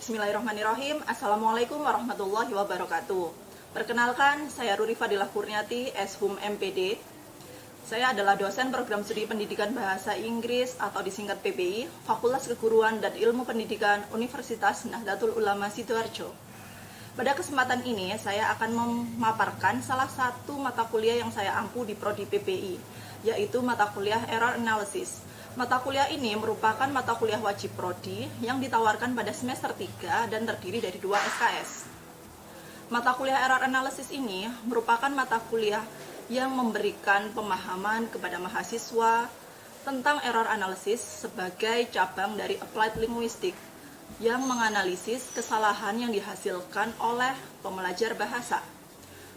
Bismillahirrahmanirrahim. Assalamualaikum warahmatullahi wabarakatuh. Perkenalkan, saya Ruri Fadilah Kurniati, S.Hum MPD. Saya adalah dosen program studi pendidikan bahasa Inggris atau disingkat PBI, Fakultas Keguruan dan Ilmu Pendidikan Universitas Nahdlatul Ulama Sidoarjo. Pada kesempatan ini, saya akan memaparkan salah satu mata kuliah yang saya ampu di Prodi PBI, yaitu mata kuliah Error Analysis. Mata kuliah ini merupakan mata kuliah wajib Prodi yang ditawarkan pada semester 3 dan terdiri dari 2 SKS. Mata kuliah Error Analysis ini merupakan mata kuliah yang memberikan pemahaman kepada mahasiswa tentang error analysis sebagai cabang dari Applied Linguistics yang menganalisis kesalahan yang dihasilkan oleh pembelajar bahasa.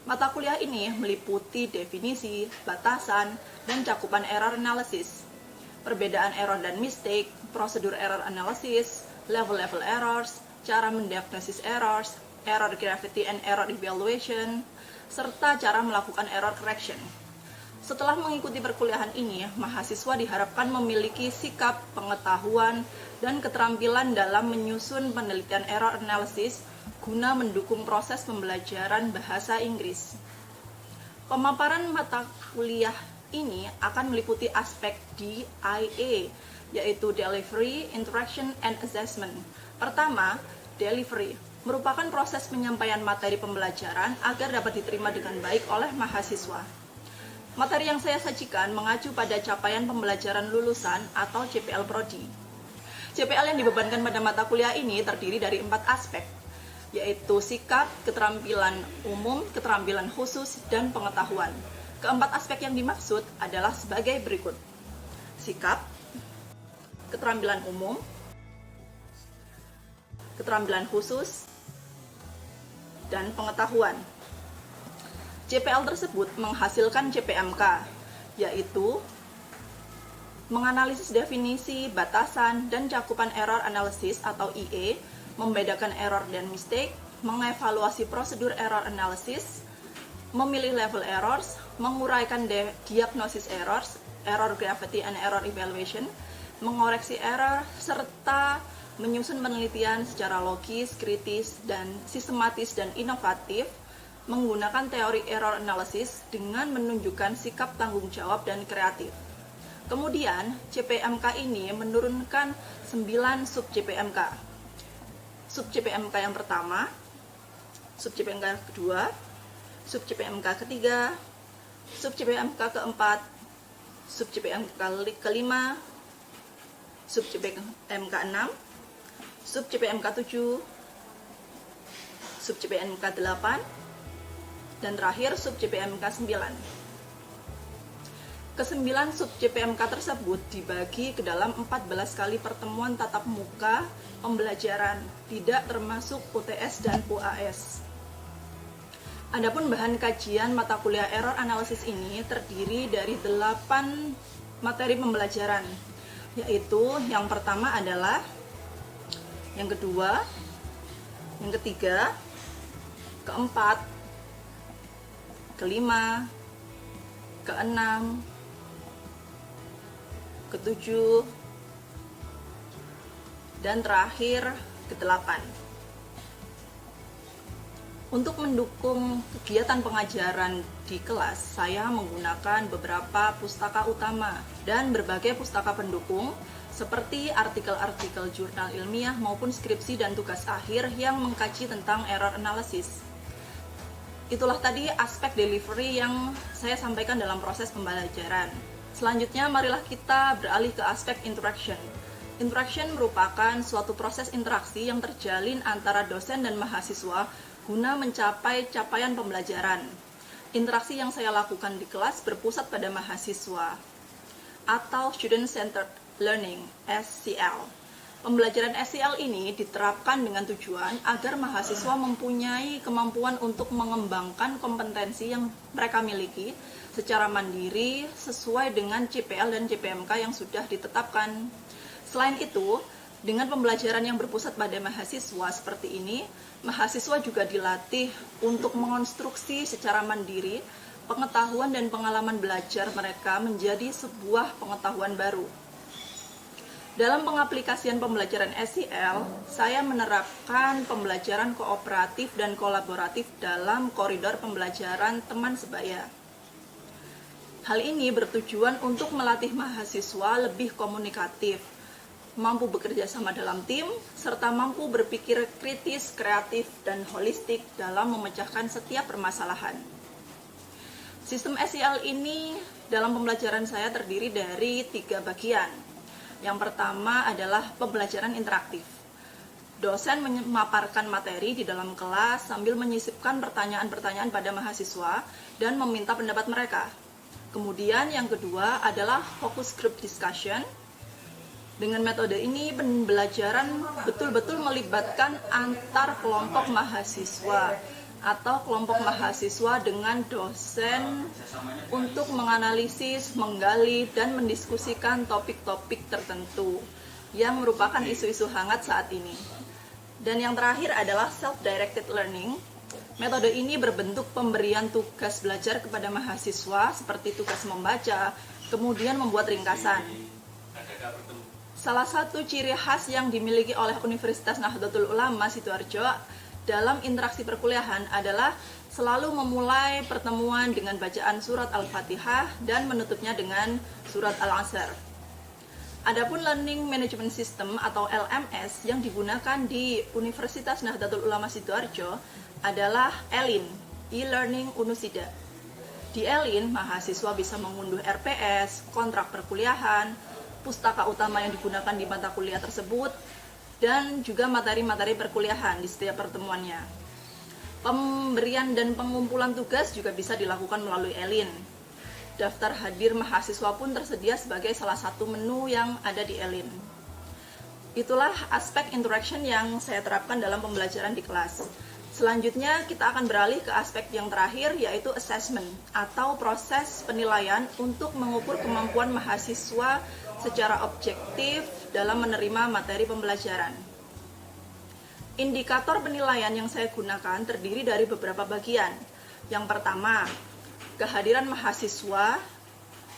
Mata kuliah ini meliputi definisi, batasan, dan cakupan error analysis, perbedaan error dan mistake, prosedur error analysis, level-level errors, cara mendiagnosis errors, error gravity and error evaluation, serta cara melakukan error correction. Setelah mengikuti perkuliahan ini, mahasiswa diharapkan memiliki sikap, pengetahuan, dan keterampilan dalam menyusun penelitian error analysis guna mendukung proses pembelajaran bahasa Inggris. Pemaparan mata kuliah ini akan meliputi aspek DIA, yaitu Delivery, Interaction, and Assessment. Pertama, Delivery merupakan proses penyampaian materi pembelajaran agar dapat diterima dengan baik oleh mahasiswa. Materi yang saya sajikan mengacu pada capaian pembelajaran lulusan atau CPL Prodi. CPL yang dibebankan pada mata kuliah ini terdiri dari 4 aspek, yaitu sikap, keterampilan umum, keterampilan khusus, dan pengetahuan. Keempat aspek yang dimaksud adalah sebagai berikut: sikap, keterampilan umum, keterampilan khusus, dan pengetahuan. CPL tersebut menghasilkan CPMK, yaitu menganalisis definisi, batasan, dan cakupan error analysis atau IE, membedakan error dan mistake, mengevaluasi prosedur error analysis, memilih level errors, menguraikan diagnosis errors, error gravity and error evaluation, mengoreksi error, serta menyusun penelitian secara logis, kritis, dan sistematis dan inovatif menggunakan teori error analysis dengan menunjukkan sikap tanggung jawab dan kreatif. Kemudian, CPMK ini menurunkan 9 sub CPMK. Sub CPMK yang pertama, sub CPMK yang kedua, sub CPMK ketiga, sub CPMK keempat, sub CPMK kelima, sub CPMK 6, sub CPMK 7, sub CPMK 8, dan terakhir sub CPMK 9. Ke-9 sub CPMK tersebut dibagi ke dalam 14 kali pertemuan tatap muka pembelajaran, tidak termasuk UTS dan UAS. Adapun bahan kajian mata kuliah error analysis ini terdiri dari 8 materi pembelajaran, yaitu yang pertama adalah, yang kedua, yang ketiga, keempat, kelima, keenam, ketujuh, dan terakhir ke-8. Untuk mendukung kegiatan pengajaran di kelas, saya menggunakan beberapa pustaka utama dan berbagai pustaka pendukung seperti artikel-artikel jurnal ilmiah maupun skripsi dan tugas akhir yang mengkaji tentang error analysis. Itulah tadi aspek delivery yang saya sampaikan dalam proses pembelajaran. Selanjutnya, marilah kita beralih ke aspek interaction. Interaction merupakan suatu proses interaksi yang terjalin antara dosen dan mahasiswa guna mencapai capaian pembelajaran. Interaksi yang saya lakukan di kelas berpusat pada mahasiswa atau Student Centered Learning, SCL. Pembelajaran SCL ini diterapkan dengan tujuan agar mahasiswa mempunyai kemampuan untuk mengembangkan kompetensi yang mereka miliki secara mandiri sesuai dengan CPL dan CPMK yang sudah ditetapkan. Selain itu, dengan pembelajaran yang berpusat pada mahasiswa seperti ini, mahasiswa juga dilatih untuk mengonstruksi secara mandiri pengetahuan dan pengalaman belajar mereka menjadi sebuah pengetahuan baru. Dalam pengaplikasian pembelajaran SEL, saya menerapkan pembelajaran kooperatif dan kolaboratif dalam koridor pembelajaran teman sebaya. Hal ini bertujuan untuk melatih mahasiswa lebih komunikatif, mampu bekerja sama dalam tim, serta mampu berpikir kritis, kreatif, dan holistik dalam memecahkan setiap permasalahan. Sistem SEL ini dalam pembelajaran saya terdiri dari 3 bagian. Yang pertama adalah pembelajaran interaktif. Dosen memaparkan materi di dalam kelas sambil menyisipkan pertanyaan-pertanyaan pada mahasiswa dan meminta pendapat mereka. Kemudian yang kedua adalah focus group discussion. Dengan metode ini pembelajaran betul-betul melibatkan antar kelompok mahasiswa atau kelompok mahasiswa dengan dosen untuk menganalisis, menggali, dan mendiskusikan topik-topik tertentu yang merupakan isu-isu hangat saat ini. Dan yang terakhir adalah self-directed learning. Metode ini berbentuk pemberian tugas belajar kepada mahasiswa seperti tugas membaca, kemudian membuat ringkasan. Salah satu ciri khas yang dimiliki oleh Universitas Nahdlatul Ulama Sidoarjo dalam interaksi perkuliahan adalah selalu memulai pertemuan dengan bacaan surat Al-Fatihah dan menutupnya dengan surat Al-Asr. Adapun Learning Management System atau LMS yang digunakan di Universitas Nahdlatul Ulama Sidoarjo adalah ELIN, E-Learning Unusida. Di ELIN, mahasiswa bisa mengunduh RPS, kontrak perkuliahan, pustaka utama yang digunakan di mata kuliah tersebut, dan juga materi-materi perkuliahan di setiap pertemuannya. Pemberian dan pengumpulan tugas juga bisa dilakukan melalui ELIN. Daftar hadir mahasiswa pun tersedia sebagai salah satu menu yang ada di ELIN. Itulah aspek interaction yang saya terapkan dalam pembelajaran di kelas. Selanjutnya kita akan beralih ke aspek yang terakhir, yaitu assessment atau proses penilaian untuk mengukur kemampuan mahasiswa secara objektif dalam menerima materi pembelajaran. Indikator penilaian yang saya gunakan terdiri dari beberapa bagian. Yang pertama, kehadiran mahasiswa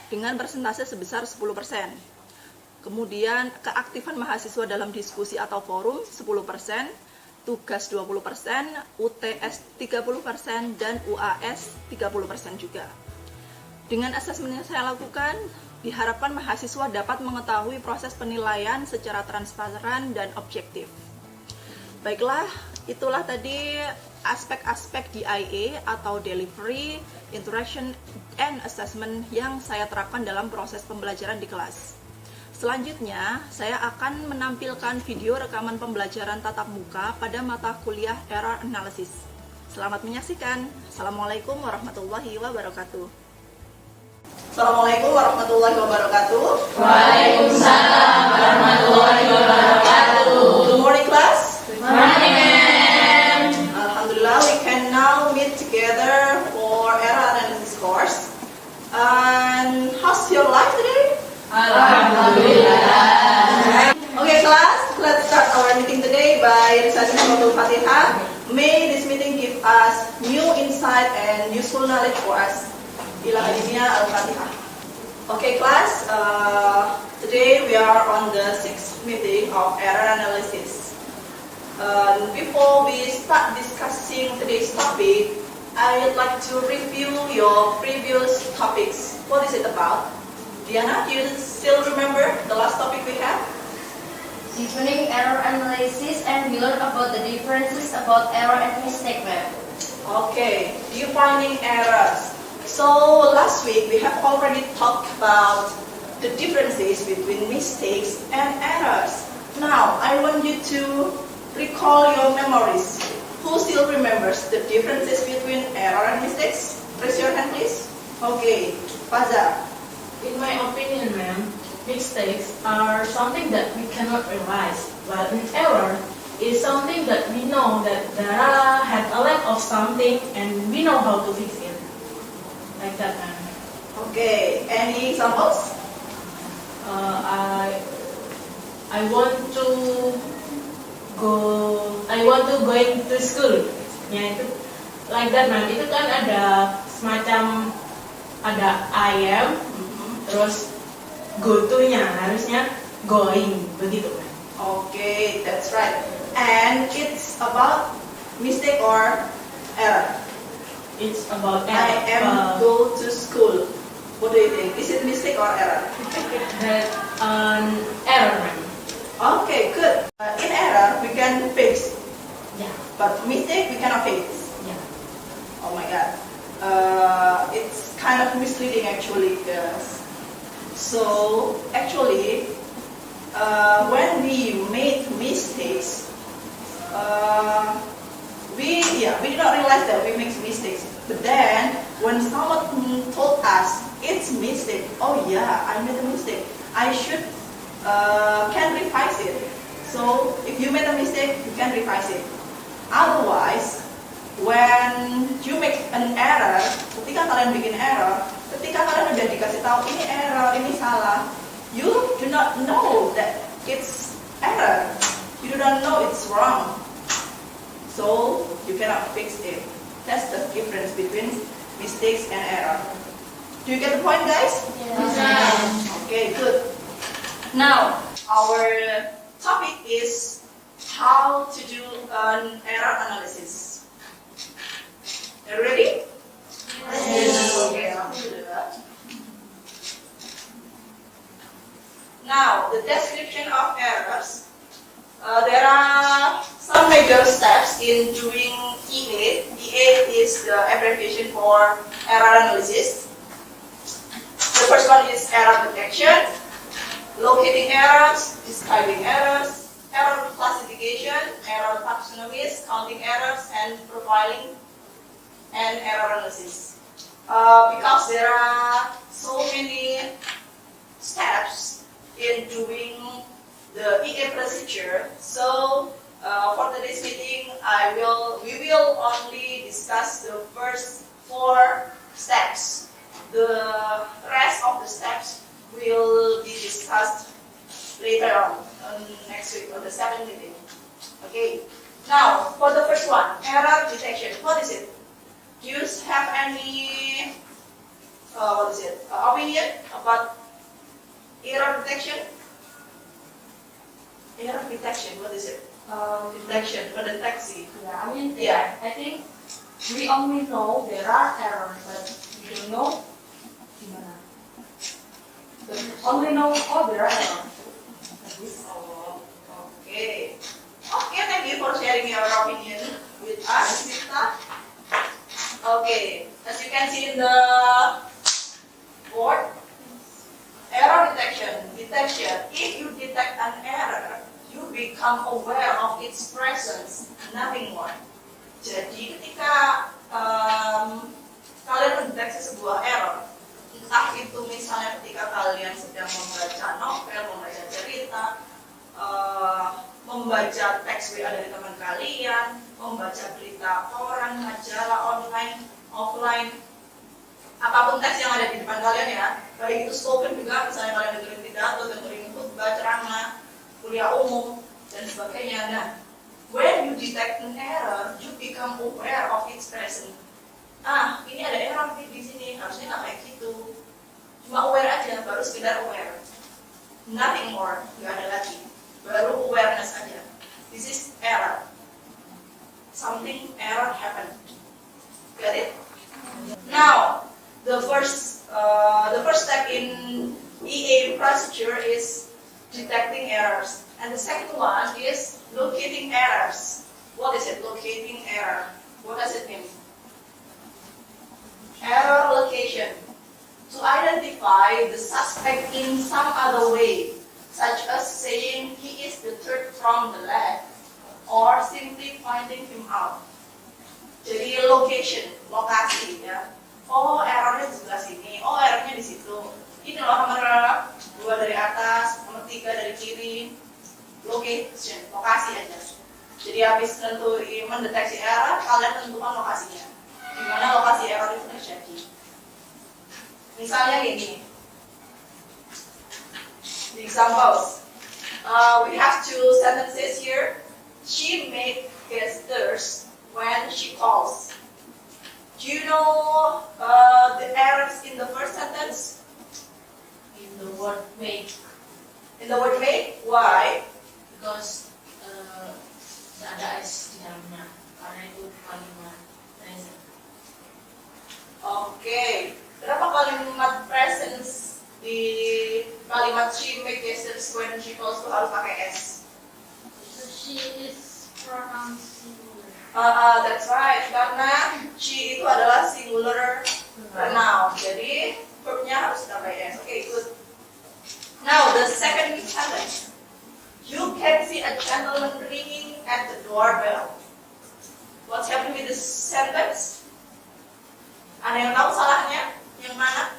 dengan persentase sebesar 10%. Kemudian, keaktifan mahasiswa dalam diskusi atau forum 10%, tugas 20%, UTS 30%, dan UAS 30% juga. Dengan asesmen yang saya lakukan, diharapkan mahasiswa dapat mengetahui proses penilaian secara transparan dan objektif. Baiklah, itulah tadi aspek-aspek DIA atau Delivery, Interaction, and Assessment yang saya terapkan dalam proses pembelajaran di kelas. Selanjutnya, saya akan menampilkan video rekaman pembelajaran tatap muka pada mata kuliah Error Analysis. Selamat menyaksikan. Assalamualaikum warahmatullahi wabarakatuh. Assalamualaikum warahmatullahi wabarakatuh. Waalaikumsalam warahmatullahi wabarakatuh. Good morning, class. Good morning, ma'am. Alhamdulillah, we can now meet together for error analysis course. And how's your life today? Alhamdulillah. Okay, class, let's start our meeting today by reciting Surah Al-Fatihah. May this meeting give us new insight and useful knowledge for us. Ila Al-Fatihah. Okay, class, today we are on the 6th meeting of error analysis. Before we start discussing today's topic, I would like to review your previous topics. What is it about? Diana, do you still remember the last topic we had? Defining error analysis, and we learn about the differences about error and mistake, ma'am. Okay, defining errors. So last week we have already talked about the differences between mistakes and errors. Now I want you to recall your memories. Who still remembers the differences between error and mistakes? Raise your hand, please. Okay, Faza. In my opinion, ma'am, mistakes are something that we cannot realize, while an error is something that we know that there had a lack of something and we know how to fix it. Like that, ma'am. Okay, any examples? I want to going to school. Ya itu like that, ma'am. Itu kan ada semacam ada ayam, terus go to-nya harusnya going, begitu ma'am. Okay, that's right. And it's about mistake or error. It's about I am go to school. What do you think? Is it mistake or error? that an error ma'am. Okay, good. In error, we can fix. Yeah, But mistake, we cannot fix. yeah. Oh my god. It's kind of misleading actually, guys. So, actually, when we make mistakes, we did not realize that we make mistakes. But then, when someone told us it's mistake, oh yeah, I made a mistake. I should can revise it. So, if you made a mistake, you can revise it. Otherwise, when you make an error, ketika kalian bikin error, ketika kalian udah dikasih tahu ini error, ini salah, you do not know that it's error. You do not know it's wrong. So you cannot fix it. That's the difference between mistakes and error. Do you get the point, guys? Yes. Okay, good. Now, our topic is how to do an error analysis. Are you ready? Yes. Okay, I'll do that. Now, the description of errors. There are some major steps in doing EA. EA is the abbreviation for error analysis. The first one is error detection, locating errors, describing errors, error classification, error taxonomies, counting errors, and profiling and error analysis. Because there are so many steps in doing the EA procedure, so for today's meeting, we will only discuss the first 4 steps. The rest of the steps will be discussed later on next week on the 7th meeting. Okay. Now, for the first one, error detection. What is it? Do you have any opinion about error detection? Error detection. What is it? Detection. Mendeteksi. Yeah. I think we only know there are errors, but we don't know gimana. But only know there are errors. Oh, okay. Okay, thank you for sharing your opinion with us, Sita. Okay, as you can see in the board, error detection. If you detect an error, you become aware of its presence, nothing more. Jadi ketika kalian mendeteksi sebuah error, entah itu misalnya ketika kalian sedang membaca novel, membaca cerita, membaca teks WA dari teman kalian, membaca berita koran, majalah online, offline, apapun teks yang ada di depan kalian ya, baik itu spoken juga, misalnya kalian dengerin pidato, dengerin khutbah, ceramah, kuliah umum, dan sebagainya. Nah, when you detect an error, you become aware of its presence. Ah, ini ada error di sini, harusnya nggak kayak gitu. Cuma aware aja, baru sekedar aware. Nothing more, nggak ada lagi. Baru awareness aja. This is error. Something error happened. Get it? Now, the first step in EA procedure is detecting errors, and the second one is locating errors. What is it? Locating error. What does it mean? Error location. To identify the suspect in some other way, such as saying he is the third from the left, or simply pointing him out. Jadi location, lokasi ya. Oh, errornya di sebelah sini. Oh, errornya di situ. Ini loh nomor 2 dari atas, nomor 3 dari kiri. Location, lokasi aja. Jadi habis mendeteksi error, kalian tentukan lokasinya. Di mana lokasi error itu terjadi. Misalnya gini. The examples. We have 2 sentences here. She made gestures when she calls. Do you know the errors in the first sentence? In the word make. In the word make, why? Because tidak ada s di dalamnya. Karena itu kalimat present. Oke. Kenapa kalimat presence di kalimat she make gestures when she calls to harus pakai s? She is pronoun singular. That's right. Karena she itu adalah singular pronoun. Jadi verbnya harus pakai s. Okay, good. Now the second sentence. You can see a gentleman ringing at the doorbell. What's happening with this sentence? Ada yang tahu salahnya? Yang mana?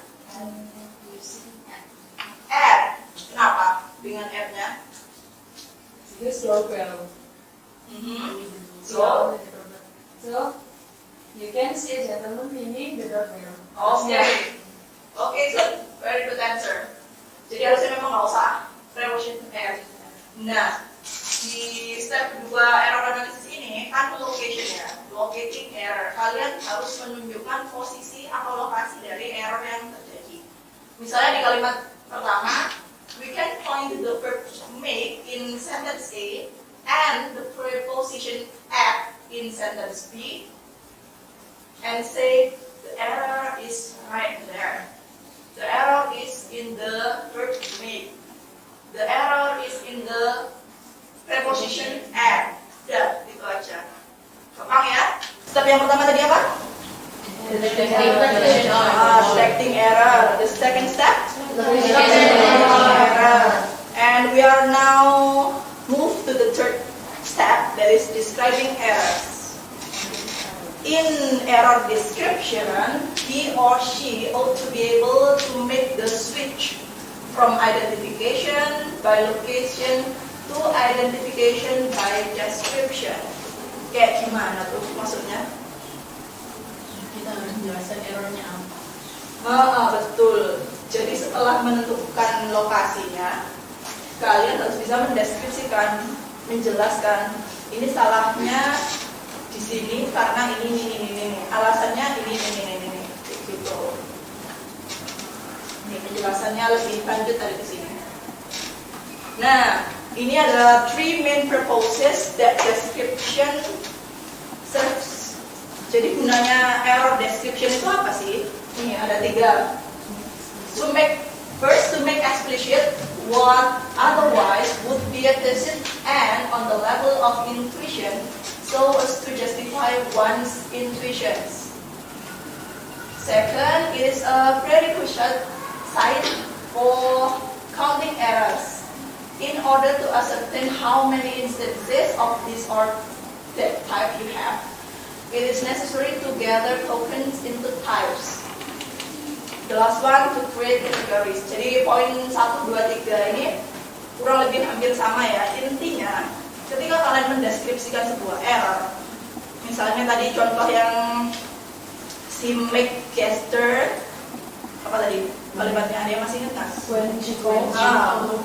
At. Kenapa? Dengan R-nya? This doorbell. So, So, you can see a gentleman ringing the doorbell. okay. Okay, good. Very good answer. Jadi harusnya memang nggak usah preposition R. Nah, di step kedua error analysis ini kan location-nya, locating error. Kalian harus menunjukkan posisi atau lokasi dari error yang terjadi. Misalnya di kalimat pertama, we can point to the verb make in sentence A and the preposition at in sentence B and say the error is right there. The error is in the verb make. The error is in the preposition at. Udah, itu aja. Gampang ya? Step yang pertama tadi apa? Detecting error. The second step? Error. And we are now move to the third step, that is describing errors. In error description, he or she ought to be able to make the switch from identification by location to identification by description. Kayak gimana tuh maksudnya? Kita harus menjelaskan errornya apa. Betul. Jadi setelah menentukan lokasinya, kalian harus bisa mendeskripsikan, menjelaskan ini salahnya di sini karena ini, alasannya ini, gitu. Ini penjelasannya lebih lanjut dari ke sini. Nah, ini adalah three main purposes that description serves. Jadi gunanya error description itu apa sih? Ini ada 3. To make explicit what otherwise would be a tacit and on the level of intuition, so as to justify one's intuitions. Second, it is a prerequisite site for counting errors. In order to ascertain how many instances of this or that type you have, it is necessary to gather tokens into types. The last one, to create categories. Jadi poin 1, 2, 3 ini kurang lebih hampir sama ya. Intinya, ketika kalian mendeskripsikan sebuah error, misalnya tadi contoh yang si make gesture, apa tadi kalimatnya, ada yang masih ingat nggak? When she calls.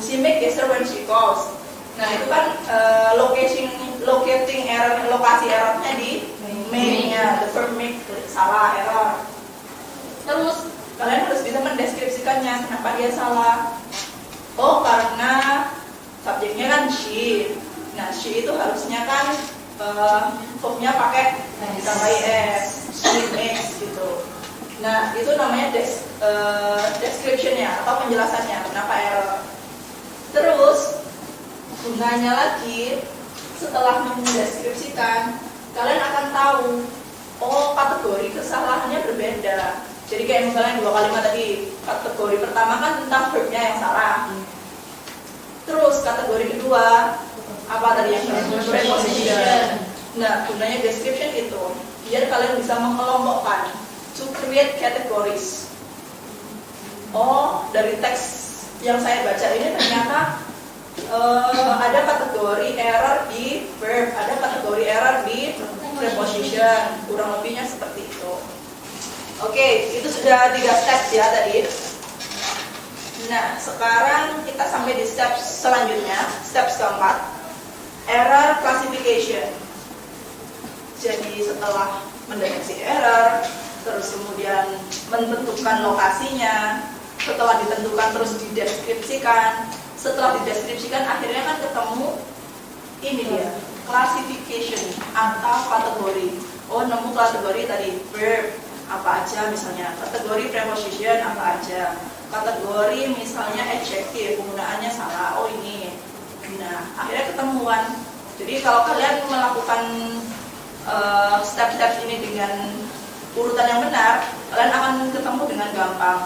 Si make gesture when she calls. Nah itu kan locating error, lokasi errornya di make-nya, the verb make, salah error. Terus kalian harus bisa mendeskripsikannya, kenapa dia salah. Oh, karena subjeknya kan she. Nah, she itu harusnya kan verbnya pakai ditambahi s, she makes gitu. Nah, itu namanya description-nya atau penjelasannya, kenapa error. Terus, gunanya lagi, setelah mendeskripsikan, kalian akan tahu, oh kategori kesalahannya berbeda. Jadi kayak misalnya 2 kalimat tadi, kategori pertama kan tentang verbnya yang salah. Terus kategori kedua, apa tadi yang preposition. Nah, gunanya description itu, biar kalian bisa mengelompokkan, to create categories. Oh, dari teks yang saya baca ini ternyata ada kategori error di verb, ada kategori error di preposition, kurang lebihnya seperti itu. Oke, itu sudah 3 steps ya tadi. Nah, sekarang kita sampai di step selanjutnya, step keempat, error classification. Jadi setelah mendeteksi error, terus kemudian menentukan lokasinya, setelah ditentukan terus dideskripsikan, setelah dideskripsikan akhirnya kan ketemu ini dia, classification atau kategori. Oh, nemu kategori tadi verb apa aja misalnya, kategori preposition apa aja, kategori misalnya adjective penggunaannya salah, oh ini. Nah, akhirnya ketemuan. Jadi kalau kalian melakukan step-step ini dengan urutan yang benar, kalian akan ketemu dengan gampang.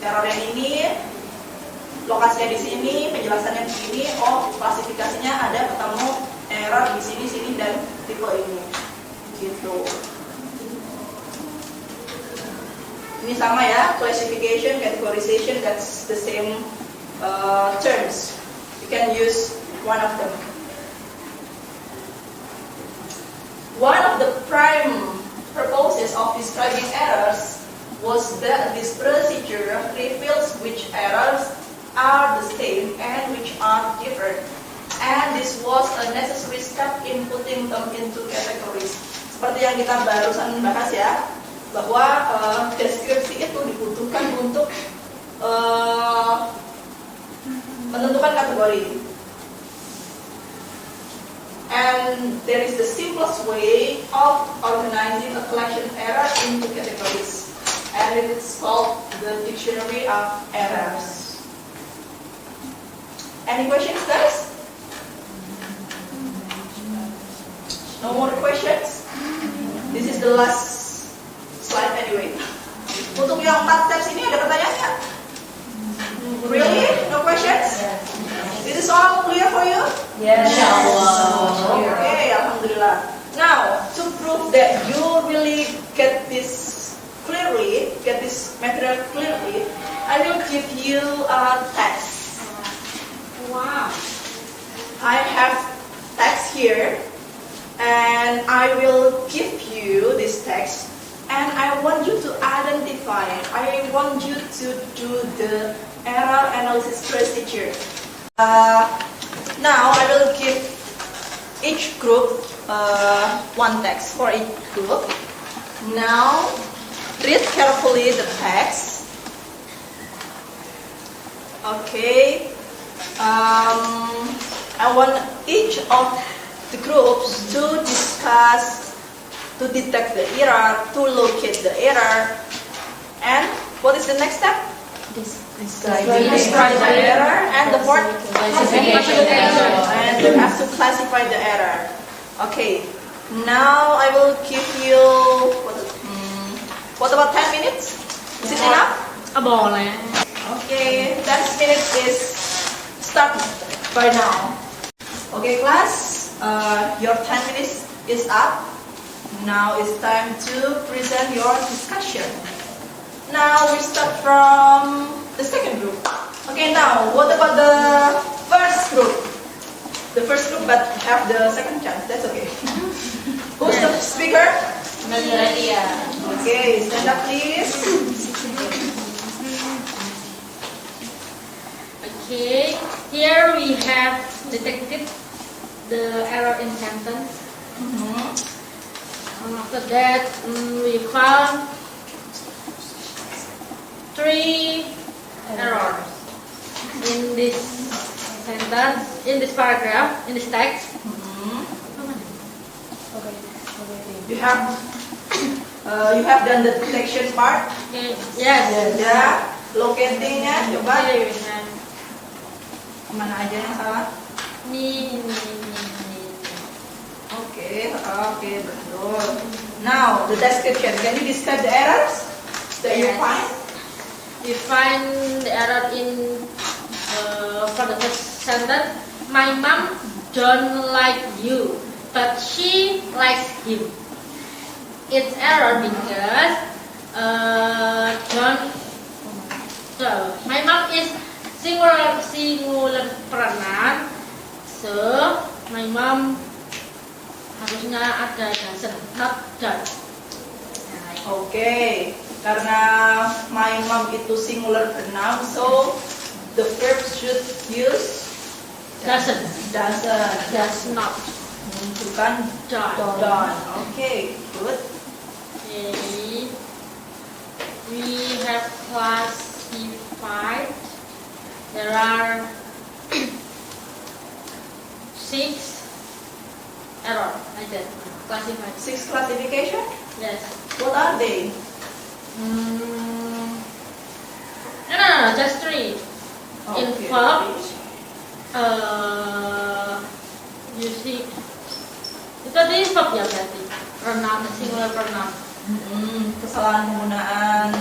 Error yang ini, lokasinya di sini, penjelasannya di sini, oh klasifikasinya ada, ketemu error di sini, sini dan tipe ini, gitu. Ini sama ya, classification, categorization, that's the same terms. You can use one of them. One of the prime purposes of describing errors was that this procedure reveals which errors are the same and which are different. And this was a necessary step in putting them into categories. Seperti yang kita barusan bahas ya, bahwa deskripsi itu dibutuhkan untuk menentukan kategori. And there is the simplest way of organizing a collection of errors into categories, and it is called the dictionary of errors. Any questions, guys? No more questions? This is the last slide anyway. Untuk yang 4 steps ini ada pertanyaan nggak? Really? No questions? This is all clear for you? Yes. Okay, alhamdulillah. Now, to prove that you really get this clearly, get this material clearly, I will give you a text. Wow. I have text here, and I will give you this text, and I want you to identify it. I want you to do the error analysis procedure. Now I will give each group one text for each group. Now read carefully the text. Okay. I want each of the groups to discuss, to detect the error, to locate the error, and what is the next step? Describe the error, and the fourth Classification. and you have to classify the error. Okay, now I will give you what about 10 minutes? Is it enough? Boleh. Okay, 10 minutes is start by now. Okay, class, your 10 minutes is up. Now it's time to present your discussion. Now we start from the second group. Okay, now what about the first group? The first group but have the second chance, that's okay. Who's the speaker? Nadia. Okay, stand up please. Okay, here we have detected the error in sentence. And after that, we found 3 errors in this sentence, in this paragraph, in this text. You have done the detection part. Okay, yes. Ya, locatingnya coba Okay, we have mana aja yang salah? ni. Okay, betul. Now the description. Can you describe the errors that you Yes. find? We find the error in for the first sentence. My mom don't like you, but she likes him. It's error because don't. So my mom is singular pronoun. So my mom harusnya ada doesn't, not don't. Okay, karena my mom itu singular pronoun, so the verb should use Doesn't, does not, bukan don't. done. Okay, good. Okay. We have classified. There are 6 error like that. Classified. 6 classification. Yes. What are they? No, just 3. In Okay. verb, you see, itu tadi verb ya berarti. Pronoun, singular pronoun. Kesalahan penggunaan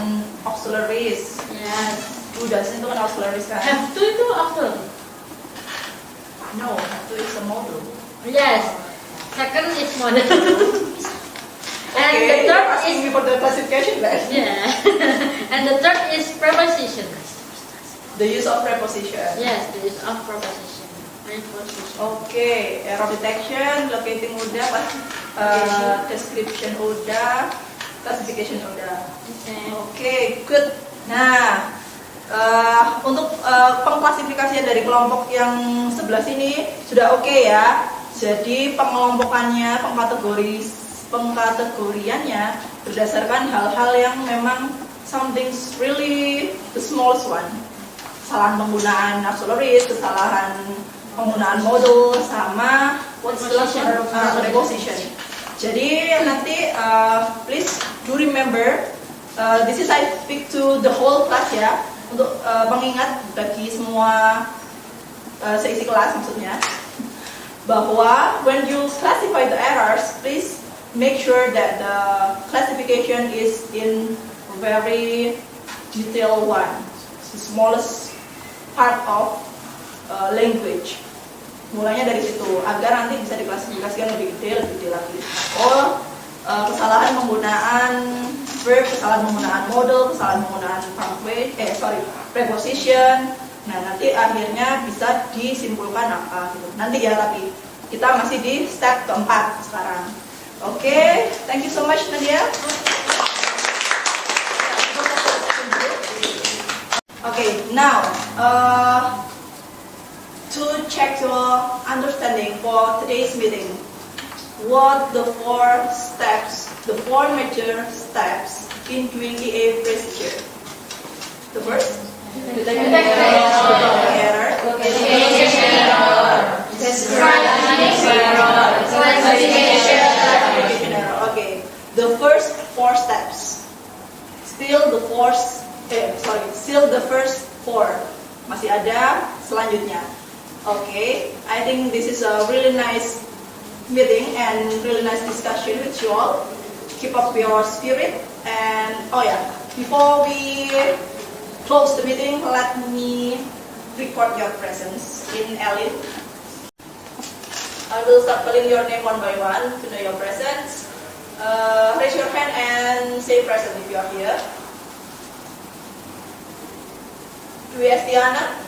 auxiliaries. Yes. Udah, itu kan auxiliaries kan? Have to itu after. No, itu is a model. Yes. Second is model. And Okay, the you're third asking is me for the classification then. yeah. And the third is preposition. The use of preposition. Yes, the use of preposition. Preposition. Oke, error detection, locating udah, description udah, classification udah. Okay. Oke, good. Nah, untuk pengklasifikasian dari kelompok yang sebelah sini sudah oke ya. Jadi pengelompokannya, pengkategoriannya berdasarkan hal-hal yang memang something really the smallest one. Kesalahan penggunaan auxiliaries, kesalahan penggunaan modal, sama what's the last one? Preposition. Jadi nanti please do remember, this is I speak to the whole class ya, untuk mengingat bagi semua seisi kelas maksudnya, bahwa when you classify the errors, please make sure that the classification is in very detailed one, the smallest part of language. Mulainya dari situ agar nanti bisa diklasifikasikan lebih detail lagi. Kesalahan penggunaan verb, kesalahan penggunaan modal, kesalahan penggunaan preposition. Nah, nanti akhirnya bisa disimpulkan apa gitu. Nanti ya, tapi kita masih di step keempat sekarang. Oke, thank you so much Nadia. Okay, now to check your understanding for today's meeting, what the 4 steps, the 4 major steps in doing the A procedure. The first, detecting error, Classification error. classification error. Okay, the first 4 steps. Still the first 4. Masih ada selanjutnya. Okay, I think this is a really nice meeting and really nice discussion with you all. Keep up your spirit. And before we close the meeting, let me record your presence in Elite. I will start calling your name one by one to know your presence. Raise your hand and say present if you are here. Dwi Estiana,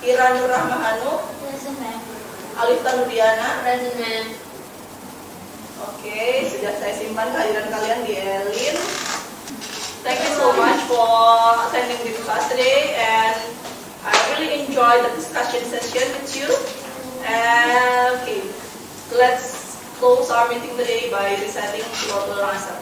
Ira Nur Rahmahanu, Present, ma'am. Alif Tanudiana. Present, ma'am. Oke, sudah saya simpan kehadiran kalian di Elin. Thank you so much for attending this class today, and I really enjoyed the discussion session with you. And okay, let's close our meeting today by reciting Suratul Asr.